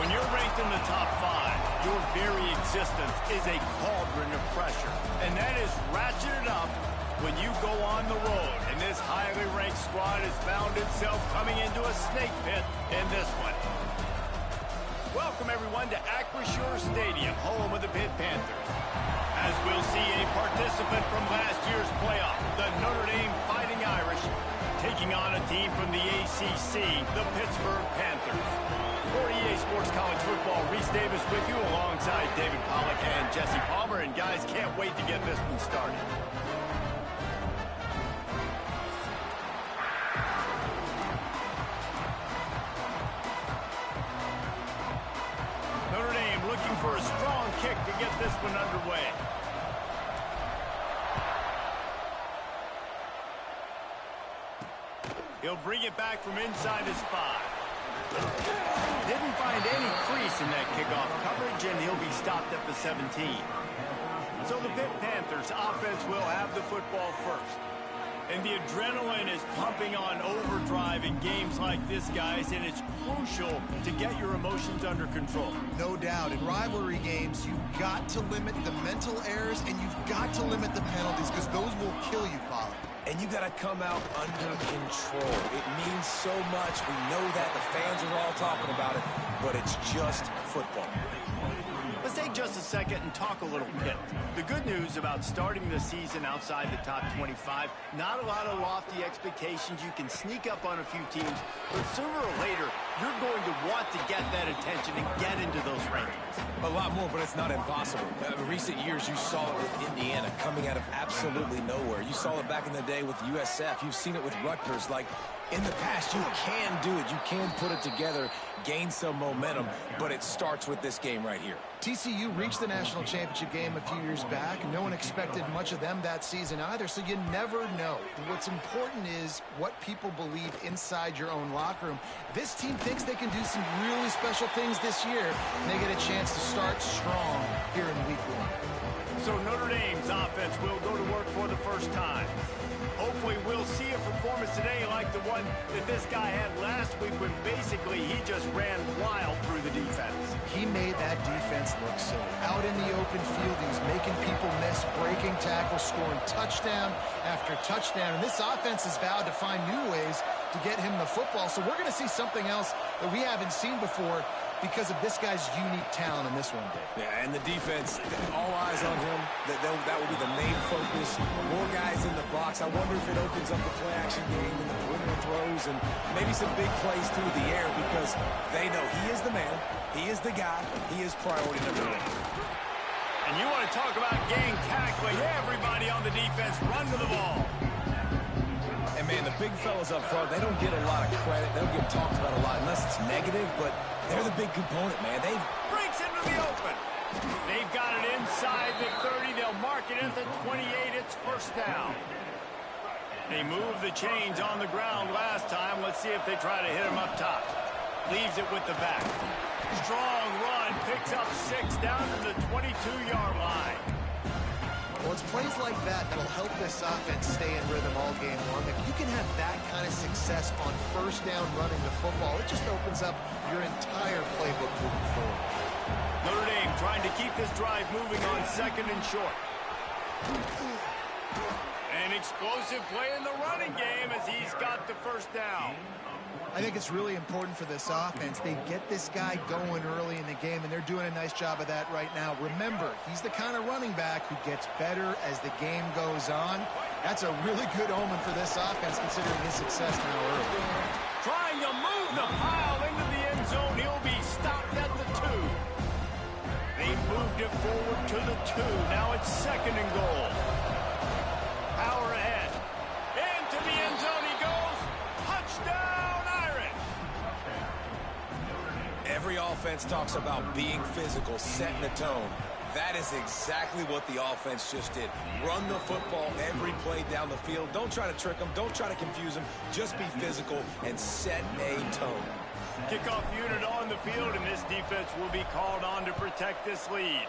When you're ranked in the top 5, your very existence is a cauldron of pressure. And that is ratcheted up when you go on the road. And this highly ranked squad has found itself coming into a snake pit in this one. Welcome, everyone, to Acrisure Stadium, home of the Pitt Panthers. As we'll see a participant from last year's playoff, the Notre Dame Fighting Irish, taking on a team from the ACC, the Pittsburgh Panthers. For EA Sports College Football, Reese Davis with you alongside David Pollack and Jesse Palmer. And guys, can't wait to get this one started. Notre Dame looking for a strong kick to get this one underway. He'll bring it back from inside his 5. Didn't find any crease in that kickoff coverage, and he'll be stopped at the 17. So the Pitt Panthers offense will have the football first. And the adrenaline is pumping on overdrive in games like this, guys, and it's crucial to get your emotions under control. No doubt. In rivalry games, you've got to limit the mental errors, and you've got to limit the penalties, because those will kill you, Pollard. And you got to come out under control. It means so much. We know that. The fans are all talking about it, but it's just football. Let's take just a second and talk a little Pitt. The good news about starting the season outside the top 25, not a lot of lofty expectations. You can sneak up on a few teams, but sooner or later, you're going to want to get that attention and get into those rankings. A lot more, but it's not impossible. In recent years, you saw it with Indiana coming out of absolutely nowhere. You saw it back in the day with USF. You've seen it with Rutgers. Like, in the past, you can do it. You can put it together, gain some momentum, but it starts with this game right here. TCU reached the national championship game a few years back. No one expected much of them that season either, so you never know. What's important is what people believe inside your own locker room. This team thinks they can do some really special things this year, and they get a chance to start strong here in week 1. So Notre Dame's offense will go to work for the first time. Hopefully we'll see a performance today like the one that this guy had last week when basically he just ran wild through the defense. He made that defense look silly. Out in the open field, he was making people miss, breaking tackles, scoring touchdown after touchdown. And this offense has vowed to find new ways to get him the football. So we're going to see something else that we haven't seen before. because of this guy's unique talent in this one, Dave. Yeah, and the defense, all eyes on him. That will be the main focus. More guys in the box. I wonder if it opens up the play-action game and the perimeter throws and maybe some big plays through the air because they know he is the man, he is the guy, he is priority number one. And you want to talk about gang tackling, everybody on the defense run to the ball. And, man, the big fellas up front, they don't get a lot of credit. They don't get talked about a lot unless it's negative, but they're the big component, man. They breaks into the open. They've got it inside the 30. They'll mark it at the 28. It's first down. They moved the chains on the ground last time. Let's see if they try to hit him up top. Leaves it with the back. Strong run. Picks up 6 down to the 22-yard line. Well, it's plays like that that'll help this offense stay in rhythm all game long. If you can have that kind of success on first down running the football, it just opens up your entire playbook moving forward. Notre Dame trying to keep this drive moving on second and short. An explosive play in the running game as he's got the first down. I think it's really important for this offense. They get this guy going early in the game, and they're doing a nice job of that right now. Remember, he's the kind of running back who gets better as the game goes on. That's a really good omen for this offense, considering his success now early. Trying to move the pile into the end zone. He'll be stopped at the 2. They moved it forward to the 2. Now it's second and goal. Power ahead. Into the end zone he goes. Touchdown! Every offense talks about being physical, setting the tone. That is exactly what the offense just did. Run the football every play down the field. Don't try to trick them. Don't try to confuse them. Just be physical and set a tone. Kickoff unit on the field, and this defense will be called on to protect this lead.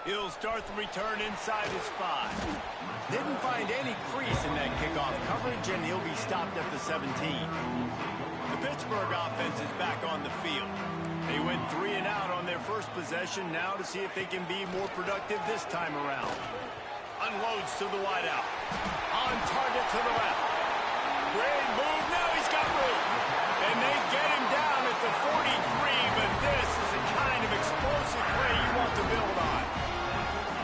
He'll start the return inside his 5. Didn't find any crease in that kickoff coverage, and he'll be stopped at the 17. The Pittsburgh offense is back on the field. They went 3 and out on their first possession, now to see if they can be more productive this time around. Unloads to the wideout. On target to the left. Great move. Now he's got room. And they get him down at the 43, but this is the kind of explosive play you want to build on.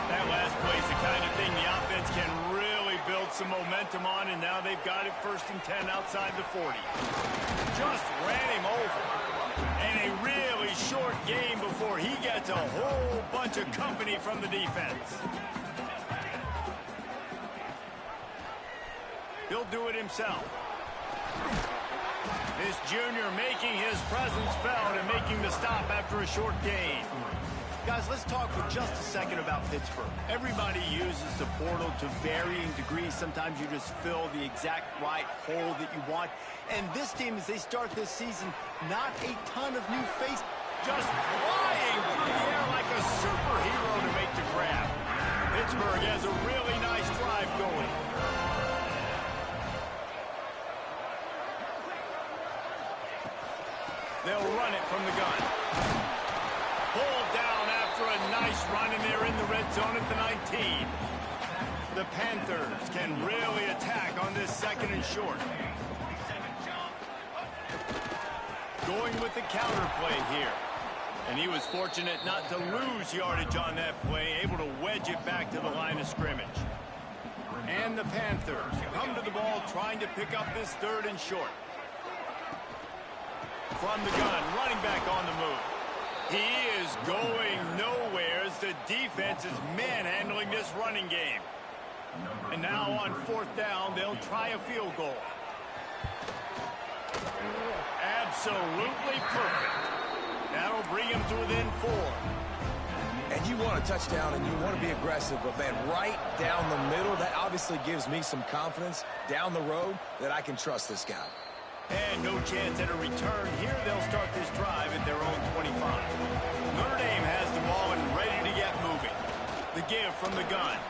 That last play is the kind of thing the offense can really build some momentum on, and now they've got it first and 10 outside the 40. Just ran him over. And a really short game before he gets a whole bunch of company from the defense. He'll do it himself. This junior making his presence felt and making the stop after a short gain. Guys, let's talk for just a second about Pittsburgh. Everybody uses the portal to varying degrees. Sometimes you just fill the exact right hole that you want. And this team, as they start this season, not a ton of new faces, just flying through the air like a superhero to make the grab. Pittsburgh has a really nice drive going. They'll run it from the gun. Pulled down after a nice run, and they're in the red zone at the 19. The Panthers can really attack on this second and short. Going with the counter play here. And he was fortunate not to lose yardage on that play, able to wedge it back to the line of scrimmage. And the Panthers come to the ball trying to pick up this third and short. From the gun, running back on the move. He is going nowhere as the defense is manhandling this running game. And now on fourth down, they'll try a field goal. Absolutely perfect. That'll bring him to within 4. And you want a touchdown and you want to be aggressive, but man, right down the middle, that obviously gives me some confidence down the road that I can trust this guy. And no chance at a return here. They'll start this drive at their own 25. Notre Dame has the ball and ready to get moving. The give from the gun.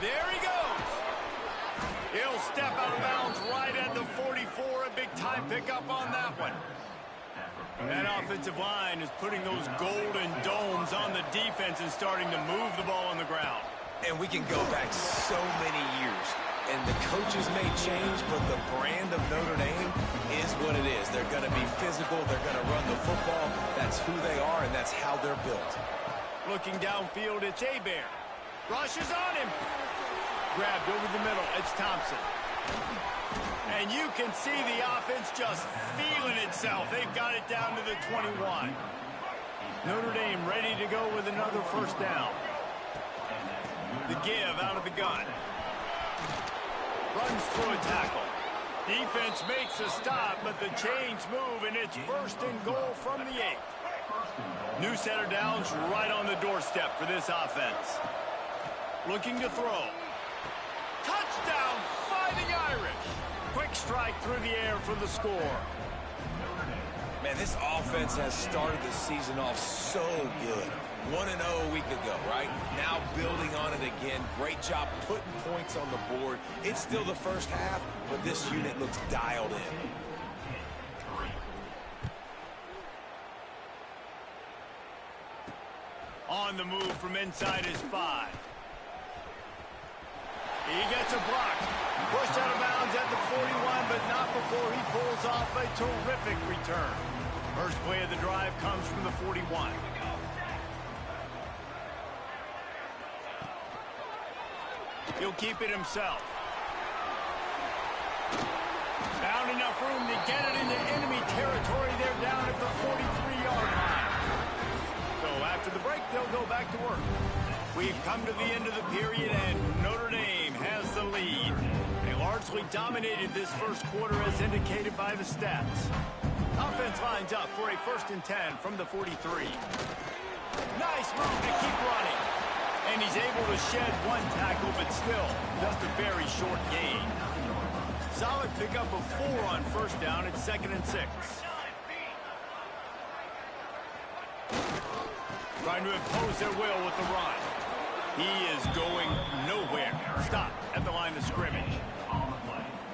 There he goes. He'll step out of bounds right at the 44. A big-time pickup on that one. That offensive line is putting those golden domes on the defense and starting to move the ball on the ground. And we can go back so many years. and the coaches may change, but the brand of Notre Dame is what it is. They're going to be physical. They're going to run the football. That's who they are, and that's how they're built. Looking downfield, it's Hebert. Rushes on him. Grabbed over the middle. It's Thompson. And you can see the offense just feeling itself. They've got it down to the 21. Notre Dame ready to go with another first down. The give out of the gun. Runs through a tackle. Defense makes a stop, but the chains move, and it's first and goal from the 8. New set of downs right on the doorstep for this offense. Looking to throw. Touchdown, Fighting Irish. Quick strike through the air for the score. Man, this offense has started the season off so good. 1-0 a week ago, right? Now building on it again. Great job putting points on the board. It's still the first half, but this unit looks dialed in. On the move from inside his 5. He gets a block. Pushed out of bounds at the 41, but not before he pulls off a terrific return. First play of the drive comes from the 41. He'll keep it himself. Found enough room to get it into enemy territory. They're down at the 43-yard line. So after the break, they'll go back to work. We've come to the end of the period, and Notre Dame has the lead. They largely dominated this first quarter as indicated by the stats. Offense lines up for a 1st and 10 from the 43. Nice move to keep running. And he's able to shed one tackle, but still just a very short gain. Solid pickup of 4 on first down. It's 2nd and 6. Trying to impose their will with the run. He is going nowhere. Stop at the line of scrimmage.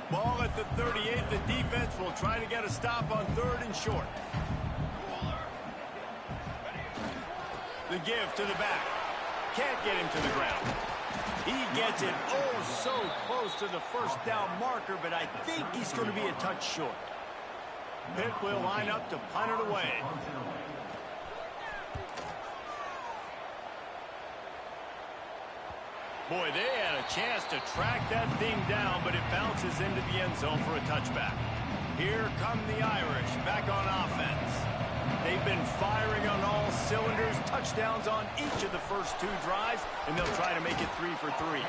Ball at the 38. The defense will try to get a stop on 3rd and short. The give to the back. Can't get him to the ground. He gets it so close to the first down marker, but I think he's going to be a touch short. Pitt will line up to punt it away. Boy, they had a chance to track that thing down, but it bounces into the end zone for a touchback. Here come the Irish back on offense. They've been firing on all cylinders, touchdowns on each of the first 2 drives, and they'll try to make it 3 for 3.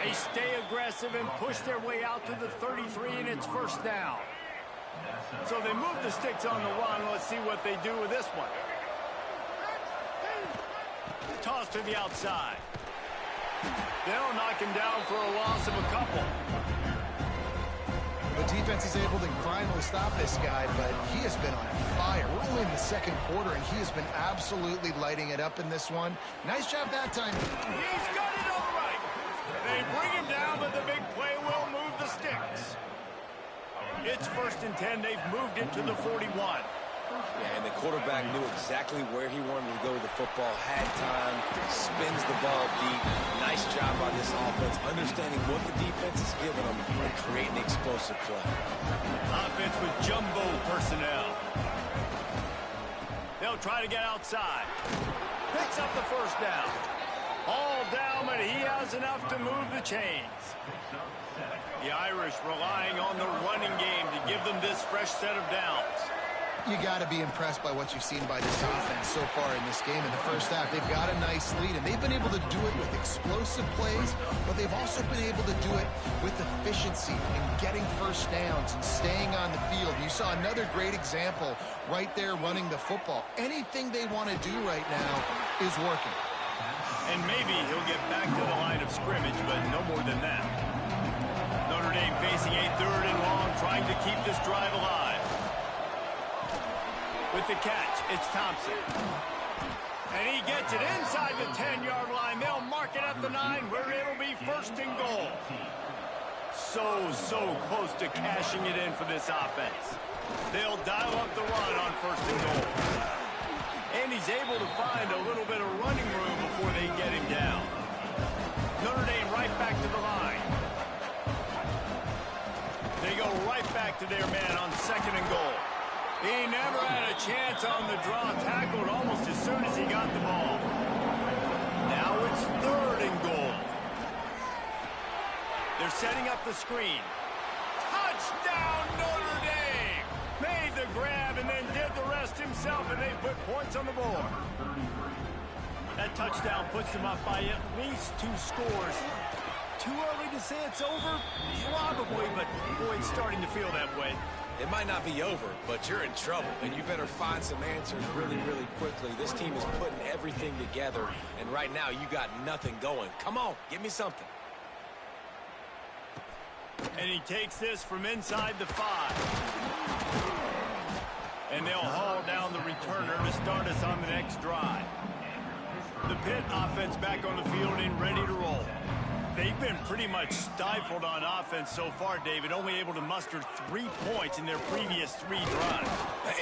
They stay aggressive and push their way out to the 33, and it's first down. So they move the sticks on the run. Let's see what they do with this one. Toss to the outside. They'll knock him down for a loss of a couple. The defense is able to finally stop this guy, but he has been on fire. We're only in the 2nd quarter, and he has been absolutely lighting it up in this one. Nice job that time. He's got it all right. They bring him down, but the big play will move the sticks. It's 1st and 10. They've moved it to the 41. Yeah, and the quarterback knew exactly where he wanted to go with the football, had time, spins the ball deep. Nice job by this offense, understanding what the defense is giving them and creating explosive play. Offense with jumbo personnel. They'll try to get outside. Picks up the first down. All down, but he has enough to move the chains. The Irish relying on the running game to give them this fresh set of downs. You got to be impressed by what you've seen by this offense so far in this game. In the first half, they've got a nice lead, and they've been able to do it with explosive plays, but they've also been able to do it with efficiency and getting first downs and staying on the field. You saw another great example right there running the football. Anything they want to do right now is working. And maybe he'll get back to the line of scrimmage, but no more than that. Notre Dame facing a 3rd and long, trying to keep this drive alive. With the catch, it's Thompson. And he gets it inside the 10-yard line. They'll mark it at the 9, where it'll be 1st and goal. So close to cashing it in for this offense. They'll dial up the run on 1st and goal. And he's able to find a little bit of running room before they get him down. Notre Dame right back to the line. They go right back to their man on 2nd and goal. He never had a chance on the draw, tackled almost as soon as he got the ball. Now it's 3rd and goal. They're setting up the screen. Touchdown, Notre Dame! Made the grab and then did the rest himself, and they put points on the board. That touchdown puts them up by at least 2 scores. Too early to say it's over? Probably, but boy, it's starting to feel that way. It might not be over, but you're in trouble, and you better find some answers really, really quickly. This team is putting everything together, and right now you got nothing going. Come on, give me something. And he takes this from inside the 5. And they'll haul down the returner to start us on the next drive. The Pitt offense back on the field and ready to roll. They've been pretty much stifled on offense so far, David, only able to muster 3 points in their previous 3 drives.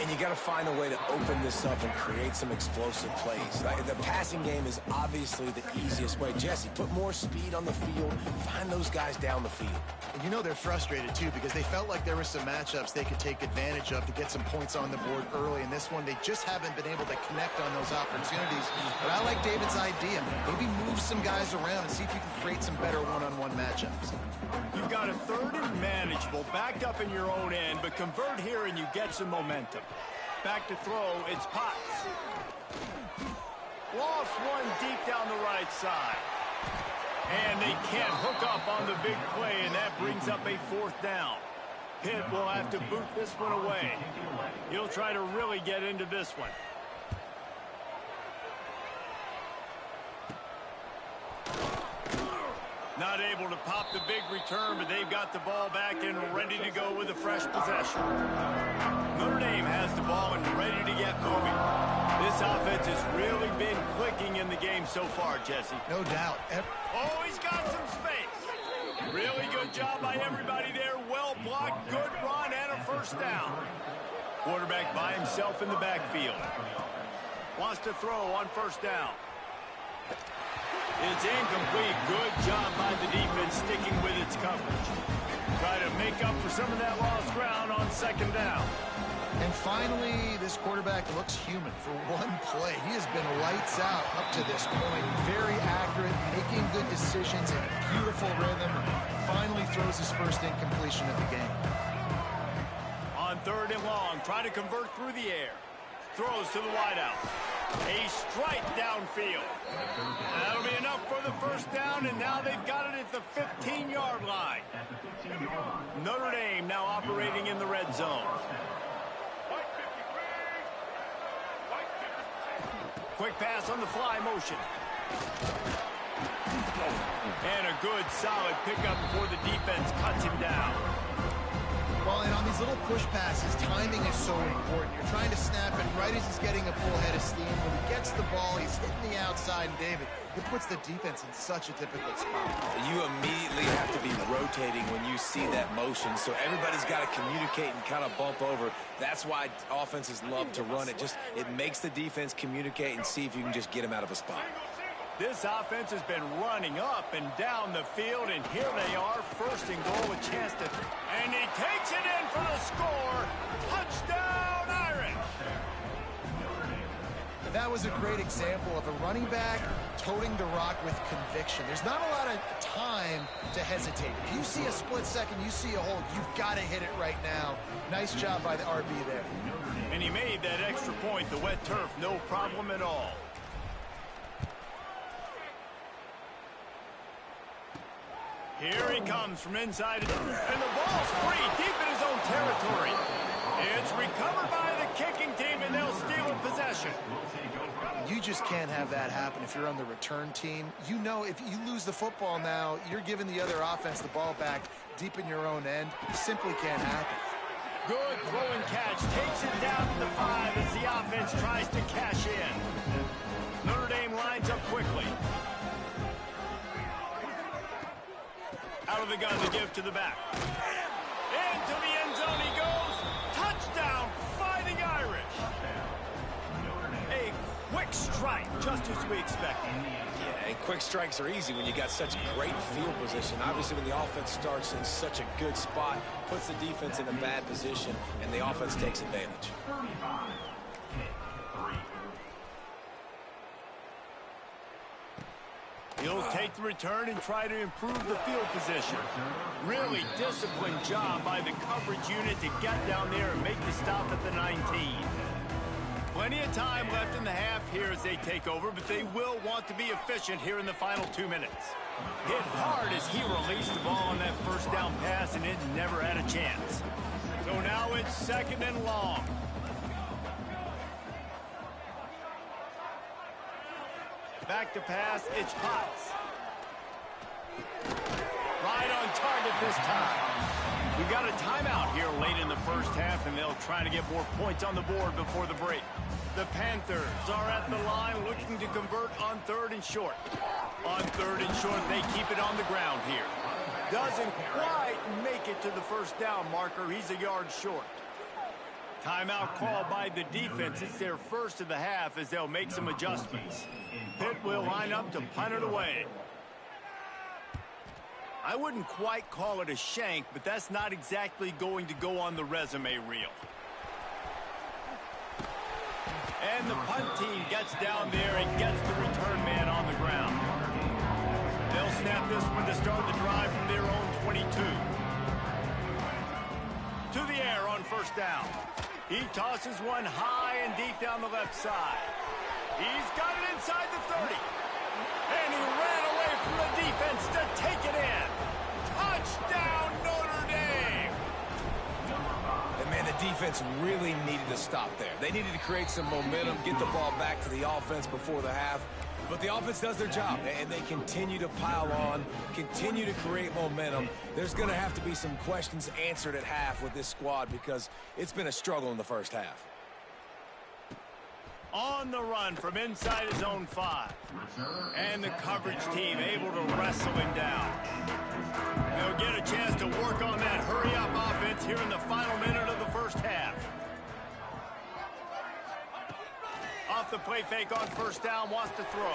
And you got to find a way to open this up and create some explosive plays. Like, the passing game is obviously the easiest way. Jesse, put more speed on the field. Find those guys down the field. And you know they're frustrated, too, because they felt like there were some matchups they could take advantage of to get some points on the board early. In this one, they just haven't been able to connect on those opportunities. But I like David's idea. Maybe move some guys around and see if you can create some better one-on-one matchups. You've got a 3rd and manageable, backed up in your own end, but convert here and you get some momentum. Back to throw, it's Potts. Lost one deep down the right side. And they can't hook up on the big play, and that brings up a 4th down. Pitt will have to boot this one away. He'll try to really get into this one. Not able to pop the big return, but they've got the ball back and ready to go with a fresh possession. Notre Dame has the ball and ready to get moving. This offense has really been clicking in the game so far, Jesse. No doubt. Oh, he's got some space. Really good job by everybody there. Well blocked, good run, and a 1st down. Quarterback by himself in the backfield. Wants to throw on 1st down. It's incomplete. Good job by the defense sticking with its coverage. Try to make up for some of that lost ground on 2nd down. And finally, this quarterback looks human for one play. He has been lights out up to this point. Very accurate, making good decisions in a beautiful rhythm. Finally throws his 1st incompletion of the game. On 3rd and long, trying to convert through the air. Throws to the wideout. A strike downfield. That'll be enough for the 1st down, and now they've got it at the 15-yard line. Notre Dame now operating in the red zone. Quick pass on the fly motion. And a good, solid pickup before the defense cuts him down. Well, and on these little push passes, timing is so important. You're trying to snap it right as he's getting a full head of steam. When he gets the ball, he's hitting the outside, and David, it puts the defense in such a difficult spot. You immediately have to be rotating when you see that motion, so everybody's got to communicate and kind of bump over. That's why offenses love to run it. It makes the defense communicate and see if you can just get them out of a spot. This offense has been running up and down the field, and here they are, 1st and goal, a chance to... And he takes it in for the score. Touchdown, Irish! That was a great example of a running back toting the rock with conviction. There's not a lot of time to hesitate. If you see a split second, you see a hole, you've got to hit it right now. Nice job by the RB there. And he made that extra point, the wet turf, no problem at all. Here he comes from inside, and the ball's free deep in his own territory. It's recovered by the kicking team, and they'll steal a possession. You just can't have that happen if you're on the return team. You know if you lose the football now, you're giving the other offense the ball back deep in your own end. It simply can't happen. Good throw and catch. Takes it down to the 5 as the offense tries to cash in. Notre Dame lines up quickly. Out of the gun to give to the back. Into the end zone he goes. Touchdown, Fighting Irish. A quick quick strike, just as we expected. Yeah, and quick strikes are easy when you got such great field position. Obviously, when the offense starts in such a good spot, puts the defense in a bad position, and the offense takes advantage. He'll take the return and try to improve the field position. Really disciplined job by the coverage unit to get down there and make the stop at the 19. Plenty of time left in the half here as they take over, but they will want to be efficient here in the final 2 minutes. Hit hard as he released the ball on that first down pass, and it never had a chance. So now it's 2nd and long. Back to pass, it's Potts. Right on target this time. We got a timeout here late in the first half, and they'll try to get more points on the board before the break. The Panthers are at the line looking to convert on 3rd and short. On 3rd and short, they keep it on the ground here. Doesn't quite make it to the first down marker. He's a yard short. Timeout called by the defense. It's their first of the half as they'll make some adjustments. Pitt will line up to punt it away. I wouldn't quite call it a shank, but that's not exactly going to go on the resume reel. And the punt team gets down there and gets the return man on the ground. They'll snap this one to start the drive from their own 22. To the air on first down. He tosses one high and deep down the left side. He's got it inside the 30. And he ran away from the defense to take it in. Touchdown, Notre Dame! And man, the defense really needed to stop there. They needed to create some momentum, get the ball back to the offense before the half. But the offense does their job, and they continue to pile on, continue to create momentum. There's going to have to be some questions answered at half with this squad because it's been a struggle in the first half. On the run from inside his own 5. And the coverage team able to wrestle him down. They'll get a chance to work on that hurry-up offense here in the final minute of the first half. Off the play fake on first down, wants to throw.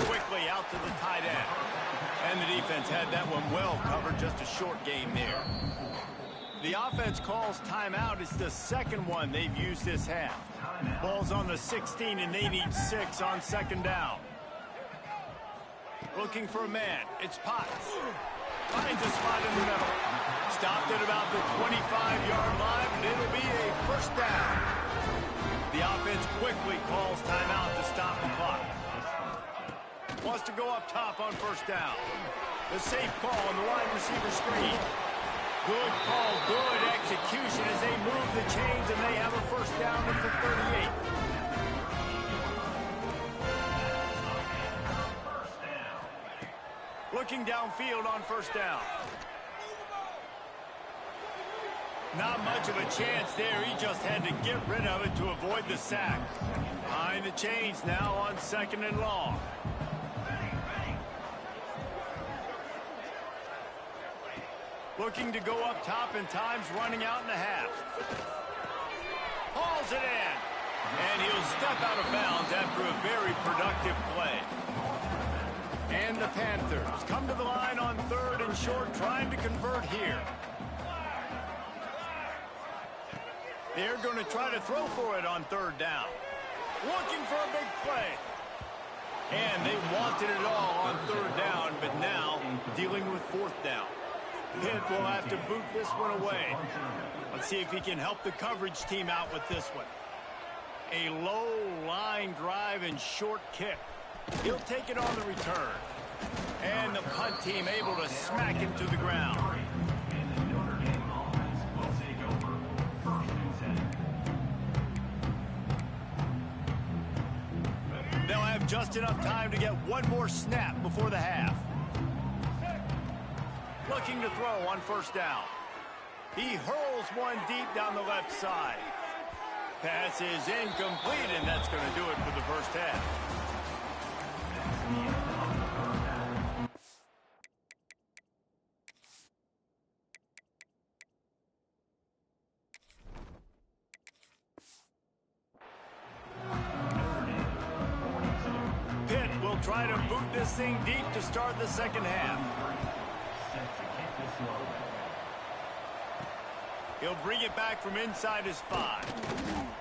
Quickly out to the tight end. And the defense had that one well covered, just a short game there. The offense calls timeout. It's the second one they've used this half. Ball's on the 16, and they need 6 on 2nd down. Looking for a man. It's Potts. Finds a spot in the middle. Stopped at about the 25-yard line, and it'll be a first down. The offense quickly calls timeout to stop the clock. Wants to go up top on first down. The safe call on the wide receiver screen. Good call, good execution as they move the chains, and they have a first down at the 38. Looking downfield on first down. Not much of a chance there. He just had to get rid of it to avoid the sack. Behind the chains now on 2nd and long. Looking to go up top, and time's running out in the half. Hauls it in. And he'll step out of bounds after a very productive play. And the Panthers come to the line on 3rd and short, trying to convert here. They're going to try to throw for it on 3rd down. Looking for a big play. And they wanted it all on 3rd down, but now dealing with 4th down. Pitt will have to boot this one away. Let's see if he can help the coverage team out with this one. A low line drive and short kick. He'll take it on the return. And the punt team able to smack him to the ground. They'll have just enough time to get one more snap before the half. Looking to throw on first down. He hurls one deep down the left side. Pass is incomplete, and that's going to do it for the first half. They'll try to boot this thing deep to start the second half. He'll bring it back from inside his 5.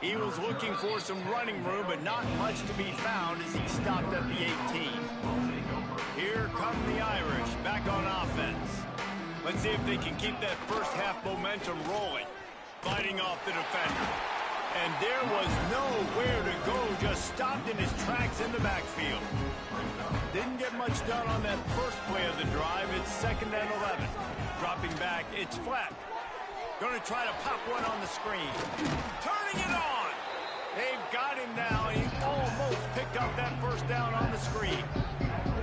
He was looking for some running room, but not much to be found as he stopped at the 18. Here come the Irish back on offense. Let's see if they can keep that first half momentum rolling. Fighting off the defender. And there was nowhere to go, just stopped in his tracks in the backfield. Didn't get much done on that first play of the drive. It's 2nd and 11. Dropping back, it's flat. Going to try to pop one on the screen. Turning it on. They've got him now. He almost picked up that first down on the screen.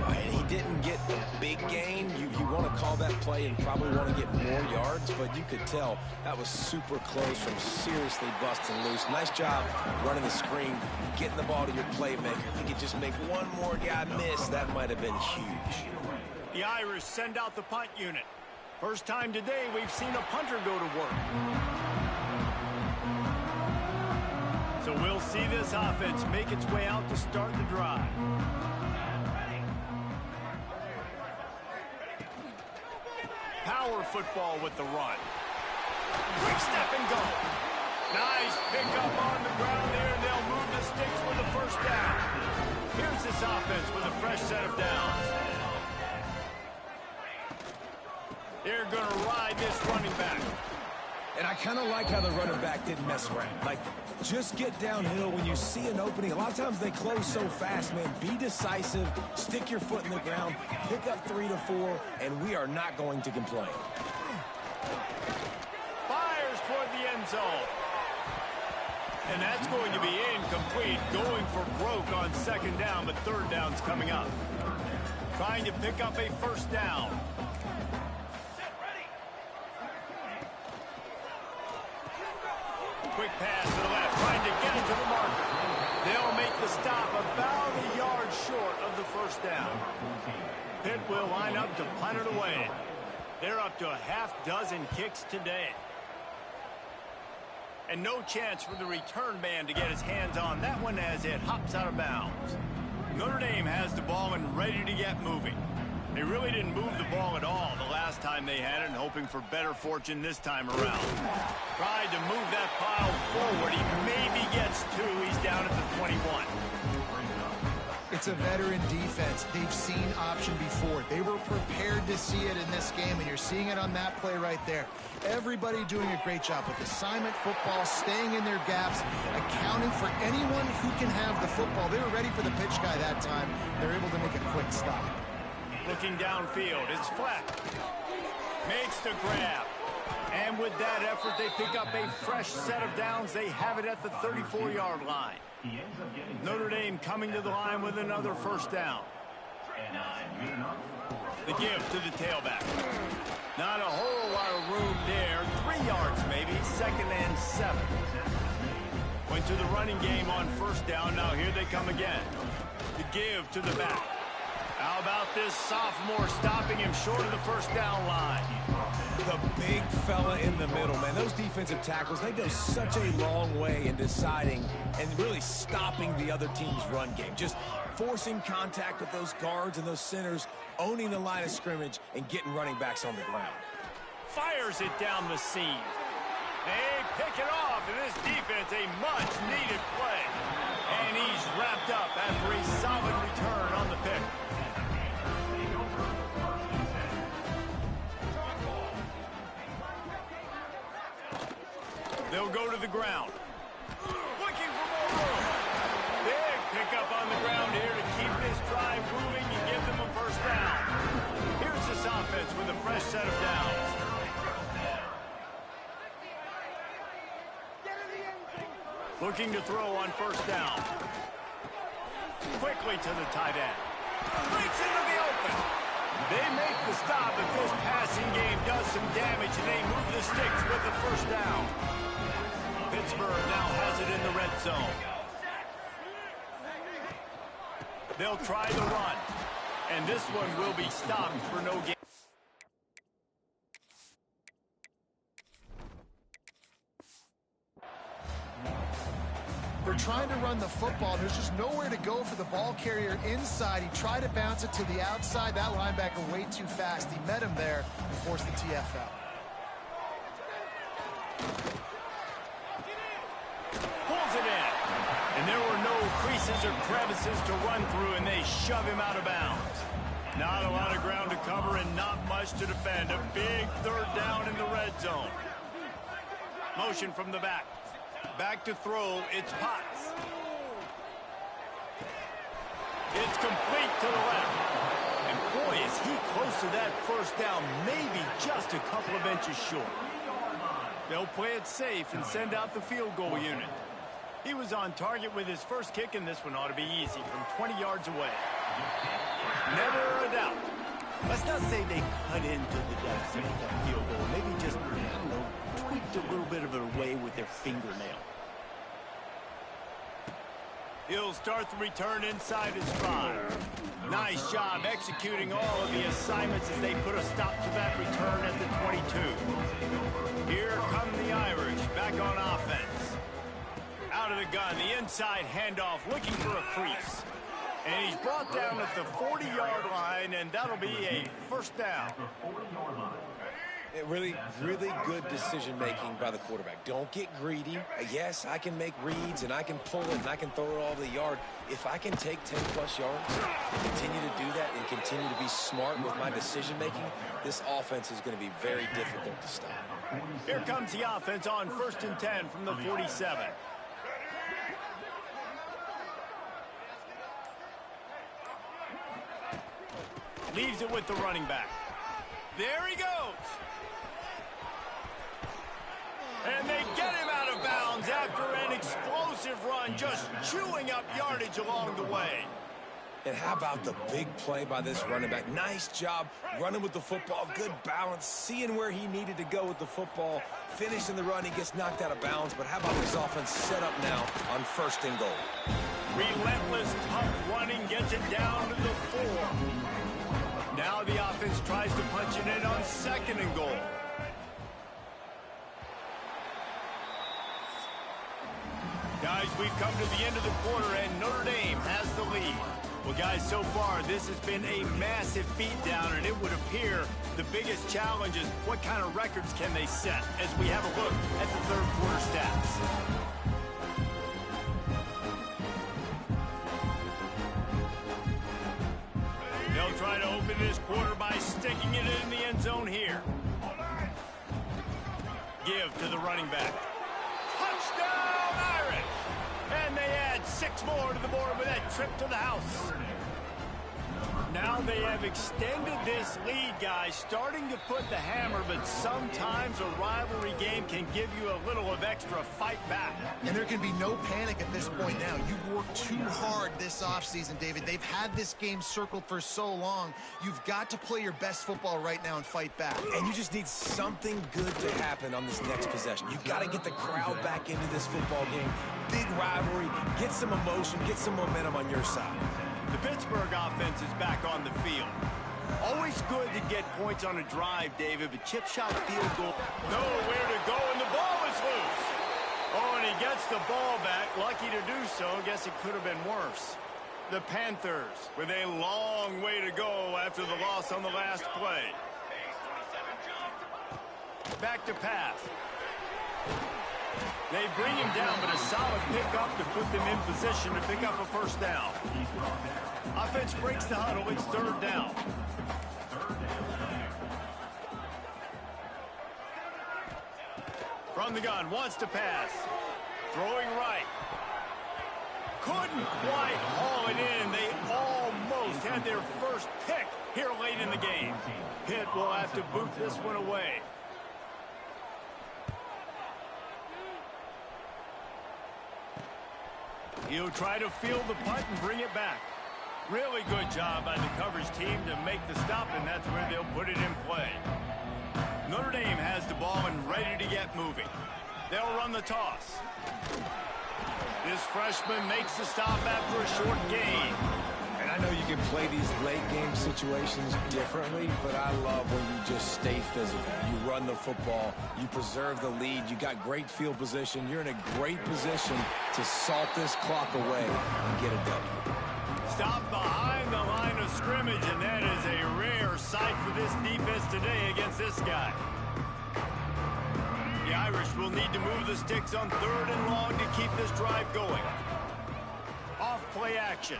And he didn't get the big gain. You want to call that play and probably want to get more yards, but you could tell that was super close from seriously busting loose. Nice job running the screen, getting the ball to your playmaker. If you could just make one more guy miss, that might have been huge. The Irish send out the punt unit. First time today we've seen a punter go to work. So we'll see this offense make its way out to start the drive. Power football with the run. Quick step and go. Nice pick up on the ground there, and they'll move the sticks with the first down. Here's this offense with a fresh set of downs. They're going to ride this running back. And I kind of like how the running back didn't mess around. Like, just get downhill when you see an opening. A lot of times they close so fast, man. Be decisive, stick your foot in the ground, pick up 3 to 4, and we are not going to complain. Fires toward the end zone. And that's going to be incomplete. Going for broke on 2nd down, but 3rd down's coming up. Trying to pick up a first down. Quick pass to the left, trying to get it to the marker. They'll make the stop about a yard short of the first down. Pitt will line up to punt it away. They're up to a half-dozen kicks today. And no chance for the return man to get his hands on that one as it hops out of bounds. Notre Dame has the ball and ready to get moving. They really didn't move the ball at all the last time they had it, and hoping for better fortune this time around. Tried to move that pile forward. He maybe gets 2. He's down at the 21. It's a veteran defense. They've seen option before. They were prepared to see it in this game, and you're seeing it on that play right there. Everybody doing a great job with assignment football, staying in their gaps, accounting for anyone who can have the football. They were ready for the pitch guy that time. They're able to make a quick stop. Looking downfield, it's flat. Makes the grab. And with that effort, they pick up a fresh set of downs. They have it at the 34-yard line. Notre Dame coming to the line with another first down. The give to the tailback. Not a whole lot of room there. 3 yards maybe, 2nd and 7. Went to the running game on first down. Now here they come again. The give to the back. How about this sophomore stopping him short of the first down line? The big fella in the middle, man. Those defensive tackles, they go such a long way in deciding and really stopping the other team's run game. Just forcing contact with those guards and those centers, owning the line of scrimmage, and getting running backs on the ground. Fires it down the seam. They pick it off, and this defense, a much-needed play. And he's wrapped up after a solid return on the pick. They'll go to the ground. Looking for more room. Big pickup on the ground here to keep this drive moving and give them a first down. Here's this offense with a fresh set of downs. Looking to throw on first down. Quickly to the tight end. Breaks into the open. They make the stop, but this passing game does some damage, and they move the sticks with the first down. Pittsburgh now has it in the red zone. They'll try the run, and this one will be stopped for no gain. They're trying to run the the football. There's just nowhere to go for the ball carrier inside. He tried to bounce it to the outside. That linebacker way too fast. He met him there and forced the TFL. Pulls it in. And there were no creases or crevices to run through, and they shove him out of bounds. Not a lot of ground to cover and not much to defend. A big third down in the red zone. Motion from the back. Back to throw. It's Potts. It's complete to the left. And boy, is he close to that first down. Maybe just a couple of inches short. They'll play it safe and send out the field goal unit. He was on target with his first kick, and this one ought to be easy from 20 yards away. Never a doubt. Let's not say they cut into the deficit of that field goal. Maybe just, I don't know, tweaked a little bit of it away with their fingernail. He'll start the return inside his 5. Nice job executing all of the assignments as they put a stop to that return at the 22. Here come the Irish back on offense. Out of the gun, the inside handoff, looking for a crease. And he's brought down at the 40-yard line, and that'll be a first down. Really, really good decision-making by the quarterback. Don't get greedy. Yes, I can make reads, and I can pull it, and I can throw it all over the yard. If I can take 10-plus yards, continue to do that, and continue to be smart with my decision-making, this offense is going to be very difficult to stop. Here comes the offense on 1st and 10 from the 47. Leaves it with the running back. There he goes. And they get him out of bounds after an explosive run, just chewing up yardage along the way. And how about the big play by this running back? Nice job running with the football, good balance, seeing where he needed to go with the football, finishing the run. He gets knocked out of bounds, but how about this offense set up now on 1st and goal? Relentless, tough running gets it down to the 4. Now the offense tries to punch it in on 2nd and goal. Guys, we've come to the end of the quarter, and Notre Dame has the lead. Well, guys, so far, this has been a massive beatdown, and it would appear the biggest challenge is what kind of records can they set as we have a look at the third quarter stats. They'll try to open this quarter by sticking it in the end zone here. Give to the running back. Touchdown, Irish! And they add 6 more to the board with that trip to the house. Now they have extended this lead, guys, starting to put the hammer, but sometimes a rivalry game can give you a little of extra fight back. And there can be no panic at this point now. You've worked too hard this offseason, David. They've had this game circled for so long. You've got to play your best football right now and fight back. And you just need something good to happen on this next possession. You've got to get the crowd back into this football game. Big rivalry, get some emotion, get some momentum on your side. The Pittsburgh offense is back on the field. Always good to get points on a drive, David, but chip shot field goal. Nowhere to go, and the ball is loose. Oh, and he gets the ball back. Lucky to do so. Guess it could have been worse. The Panthers with a long way to go after the loss on the last play. Back to pass. They bring him down, but a solid pickup to put them in position to pick up a first down. Offense breaks the huddle. It's 3rd down. From the gun, wants to pass. Throwing right. Couldn't quite haul it in. They almost had their first pick here late in the game. Pitt will have to boot this one away. He'll try to field the punt and bring it back. Really good job by the coverage team to make the stop, and that's where they'll put it in play. Notre Dame has the ball and ready to get moving. They'll run the toss. This freshman makes the stop after a short gain. And I know you can play these late game situations differently, but I love when you just stay physical. You run the football, you preserve the lead, you got great field position, you're in a great position to salt this clock away and get a W. Stop behind the line of scrimmage, and that is a rare sight for this defense today against this guy. The Irish will need to move the sticks on 3rd and long to keep this drive going. Off play action.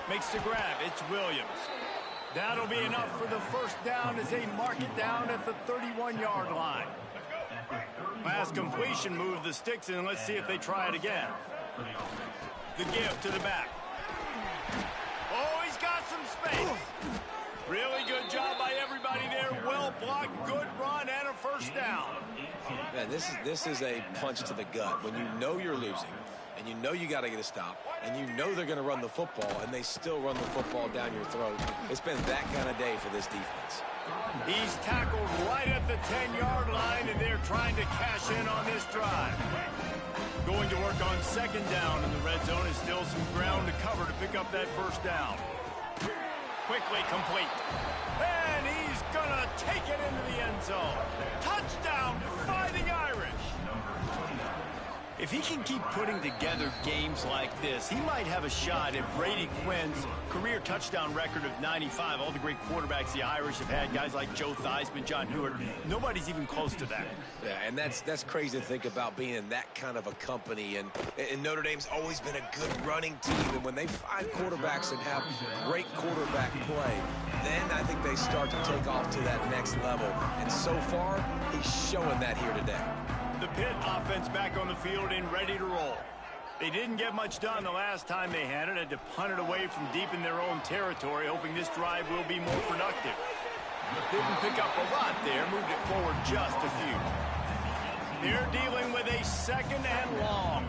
Makes the grab. It's Williams. That'll be enough for the first down as they mark it down at the 31-yard line. Last completion moved the sticks, and let's see if they try it again. The give to the back. Oh, he's got some space. Really good job by everybody there. Well blocked, good run, and a first down. Man, this is a punch to the gut. When you know you're losing, and you know you got to get a stop, and you know they're going to run the football, and they still run the football down your throat. It's been that kind of day for this defense. He's tackled right at the 10-yard line, and they're trying to cash in on this drive. Going to work on 2nd down in the red zone. Is still some ground to cover to pick up that first down. Quickly complete. And he's going to take it into the end zone. Touchdown, Fighting Irish. If he can keep putting together games like this, he might have a shot at Brady Quinn's career touchdown record of 95. All the great quarterbacks the Irish have had, guys like Joe Theismann, John Hewart, nobody's even close to that. Yeah, and that's crazy to think about being in that kind of a company. And Notre Dame's always been a good running team. And when they find quarterbacks and have great quarterback play, then I think they start to take off to that next level. And so far, he's showing that here today. The Pitt offense back on the field and ready to roll. They didn't get much done the last time they had it. Had to punt it away from deep in their own territory, hoping this drive will be more productive. Didn't pick up a lot there, moved it forward just a few. They're dealing with a 2nd and long.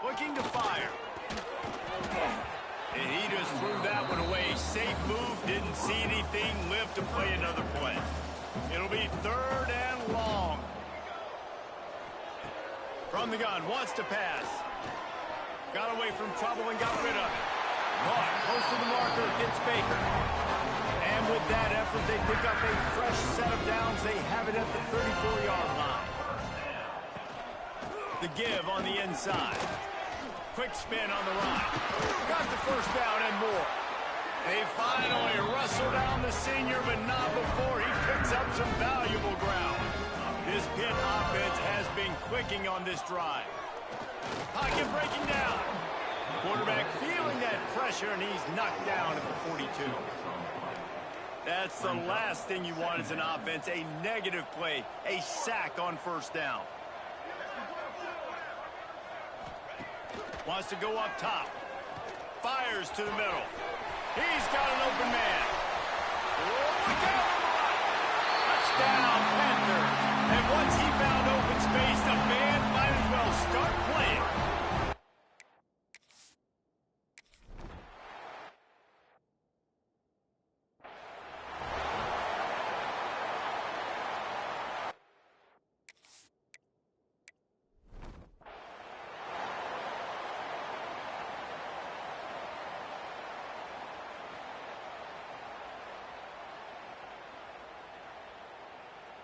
Looking to fire. And he just threw that one away. Safe move, didn't see anything, lived to play another play. It'll be 3rd and long. From the gun, wants to pass. Got away from trouble and got rid of it. Mark, close to the marker, hits Baker. And with that effort, they pick up a fresh set of downs. They have it at the 34-yard line. The give on the inside. Quick spin on the right. Got the first down and more. They finally wrestle down the senior, but not before he picks up some valuable ground. This Pitt offense has been clicking on this drive. Pocket breaking down. Quarterback feeling that pressure, and he's knocked down at the 42. That's the last thing you want as an offense, a negative play, a sack on first down. Wants to go up top. Fires to the middle. He's got an open man. Look out! Touchdown, Panthers. And once he found open space, the band might as well start playing.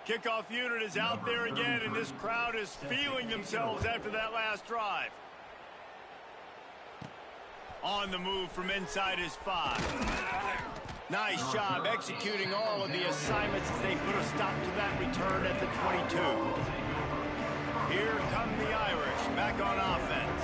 Kickoff unit is out there again, and this crowd is feeling themselves after that last drive. On the move from inside his 5. Nice job executing all of the assignments as they put a stop to that return at the 22. Here come the Irish back on offense.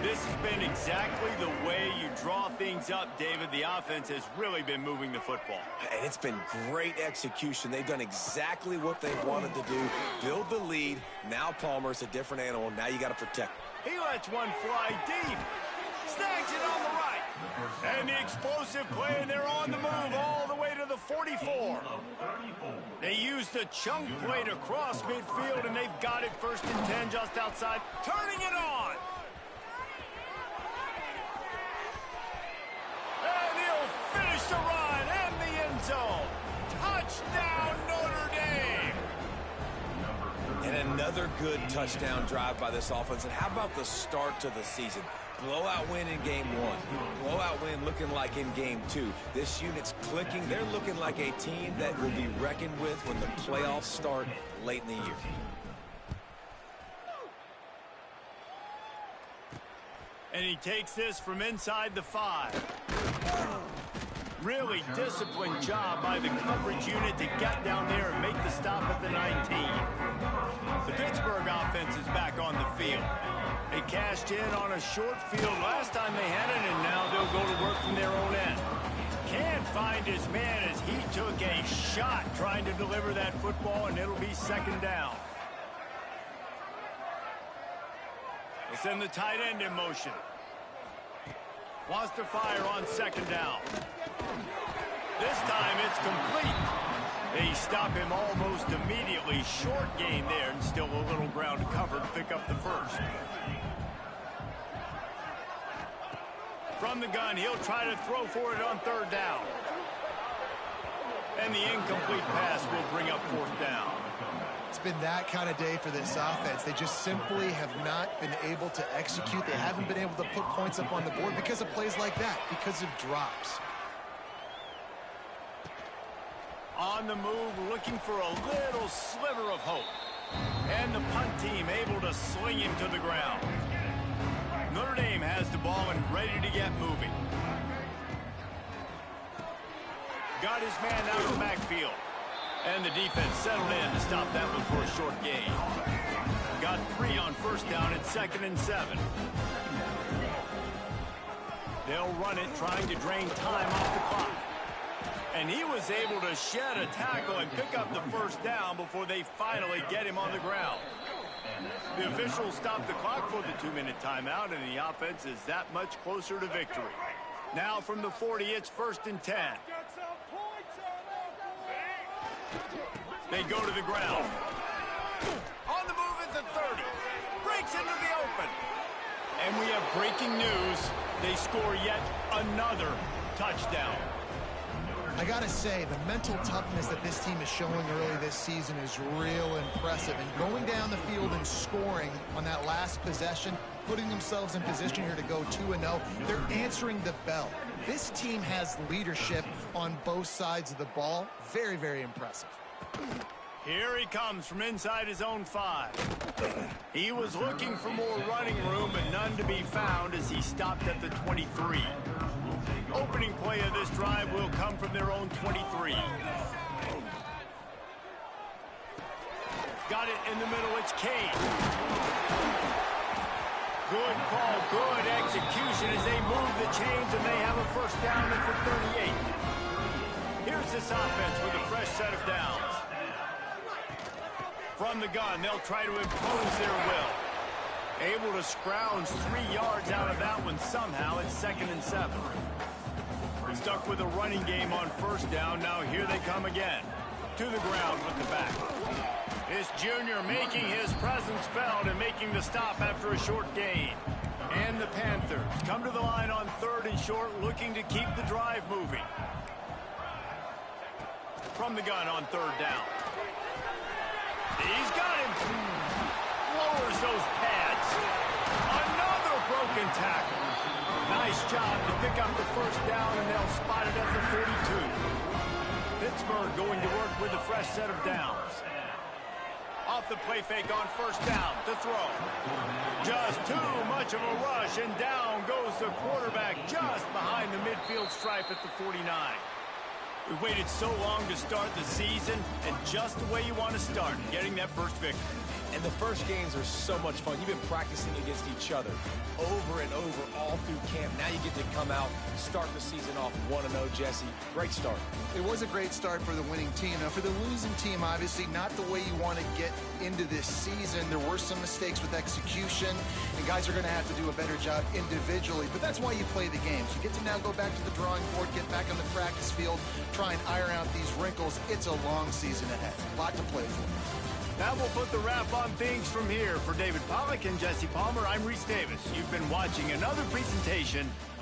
This has been exactly the way you draw things up, David. The offense has really been moving the football. And it's been great execution. They've done exactly what they wanted to do. Build the lead. Now Palmer's a different animal. Now you got to protect. He lets one fly deep. Snags it on the right. And the explosive play, and they're on the move all the way to the 44. They used a chunk play to cross midfield, and they've got it 1st and 10 just outside. Turning it on. And he'll finish the run and the end zone. Touchdown, Notre Dame. And Another good touchdown drive by this offense. And how about the start to the season? Blowout win in game 1. Blowout win looking like in game 2. This unit's clicking. They're looking like a team that will be reckoned with when the playoffs start late in the year. And he takes this from inside the 5. Really disciplined job by the coverage unit to get down there and make the stop at the 19. The Pittsburgh offense is back on the field. They cashed in on a short field last time they had it, and now they'll go to work from their own end. Can't find his man as he took a shot trying to deliver that football, and it'll be second down. They send the tight end in motion. Wants to fire on second down. This time it's complete. They stop him almost immediately. Short gain there, and still a little ground to cover to pick up the first. From the gun, he'll try to throw for it on third down. And the incomplete pass will bring up fourth down. It's been that kind of day for this offense. They just simply have not been able to execute. They haven't been able to put points up on the board because of plays like that, because of drops. On the move, looking for a little sliver of hope. And the punt team able to sling him to the ground. Notre Dame has the ball and ready to get moving. Got his man out of the backfield. And the defense settled in to stop that one for a short gain. Got 3 on first down at 2nd and 7. They'll run it, trying to drain time off the clock. And he was able to shed a tackle and pick up the first down before they finally get him on the ground. The officials stopped the clock for the 2-minute timeout, and the offense is that much closer to victory. Now from the 40, it's 1st and 10. They go to the ground. On the move at the 30. Breaks into the open. And we have breaking news. They score yet another touchdown. I got to say, the mental toughness that this team is showing early this season is real impressive. And going down the field and scoring on that last possession, putting themselves in position here to go 2-0, they're answering the bell. This team has leadership on both sides of the ball. Very, very impressive. Here he comes from inside his own 5. He was looking for more running room, but none to be found as he stopped at the 23. Opening play of this drive will come from their own 23. Got it in the middle, it's Kane. Good call, good execution as they move the chains, and they have a first down at the 38. Here's this offense with a fresh set of downs. From the gun, they'll try to impose their will. Able to scrounge 3 yards out of that one somehow. It's 2nd and 7. Stuck with a running game on first down. Now here they come again. To the ground with the back. This junior making his presence felt and making the stop after a short gain. And the Panthers come to the line on 3rd and short, looking to keep the drive moving. From the gun on 3rd down. He's got him. Lowers those pads. Another broken tackle. Nice job to pick up the first down, and they'll spot it at the 42. Pittsburgh going to work with a fresh set of downs. Off the play fake on first down to throw. Just too much of a rush, and down goes the quarterback just behind the midfield stripe at the 49. We waited so long to start the season, and just the way you want to start, getting that first victory. And the first games are so much fun. You've been practicing against each other over and over all through camp. Now you get to come out, start the season off 1-0, Jesse. Great start. It was a great start for the winning team. Now, for the losing team, obviously not the way you want to get into this season. There were some mistakes with execution, and guys are going to have to do a better job individually. But that's why you play the games. You get to now go back to the drawing board, get back on the practice field, try and iron out these wrinkles. It's a long season ahead. A lot to play for. That will put the wrap on things from here. For David Pollack and Jesse Palmer, I'm Reese Davis. You've been watching another presentation